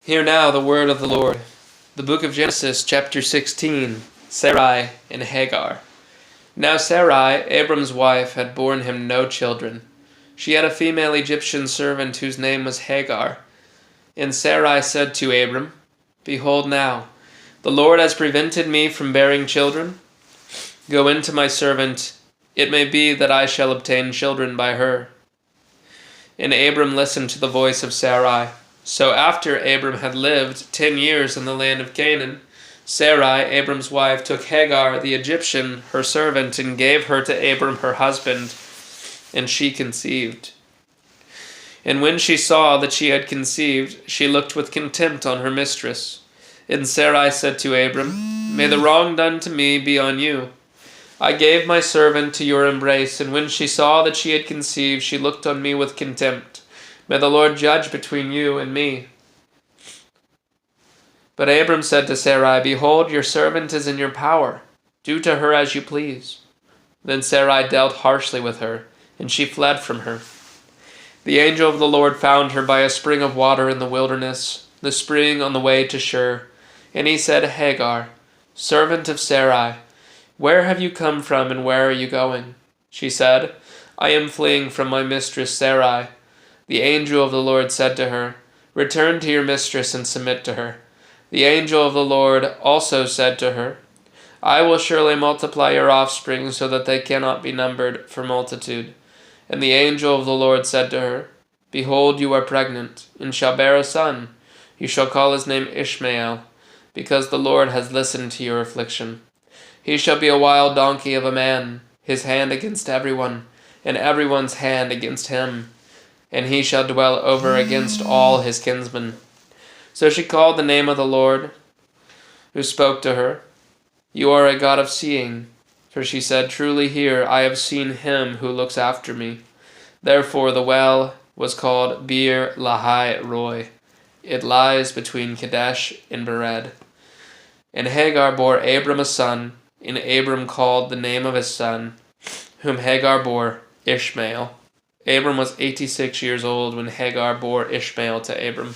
Hear now the word of the Lord. The book of Genesis, chapter 16, Sarai and Hagar. Now Sarai, Abram's wife, had borne him no children. She had a female Egyptian servant whose name was Hagar. And Sarai said to Abram, Behold now, the Lord has prevented me from bearing children. Go in to my servant, it may be that I shall obtain children by her. And Abram listened to the voice of Sarai. So after Abram had lived 10 years in the land of Canaan, Sarai, Abram's wife, took Hagar the Egyptian, her servant, and gave her to Abram her husband, and she conceived. And when she saw that she had conceived, she looked with contempt on her mistress. And Sarai said to Abram, May the wrong done to me be on you. I gave my servant to your embrace, and when she saw that she had conceived, she looked on me with contempt. May the Lord judge between you and me. But Abram said to Sarai, Behold, your servant is in your power. Do to her as you please. Then Sarai dealt harshly with her, and she fled from her. The angel of the Lord found her by a spring of water in the wilderness, the spring on the way to Shur. And he said, Hagar, servant of Sarai, where have you come from and where are you going? She said, I am fleeing from my mistress Sarai. The angel of the Lord said to her, Return to your mistress and submit to her. The angel of the Lord also said to her, I will surely multiply your offspring so that they cannot be numbered for multitude. And the angel of the Lord said to her, Behold, you are pregnant, and shall bear a son. You shall call his name Ishmael, because the Lord has listened to your affliction. He shall be a wild donkey of a man, his hand against everyone, and everyone's hand against him. And he shall dwell over against all his kinsmen. So she called the name of the Lord, who spoke to her, You are a God of seeing. For she said, Truly here I have seen him who looks after me. Therefore the well was called Beer Lahai Roi. It lies between Kadesh and Bered. And Hagar bore Abram a son, and Abram called the name of his son, whom Hagar bore, Ishmael. Abram was 86 years old when Hagar bore Ishmael to Abram.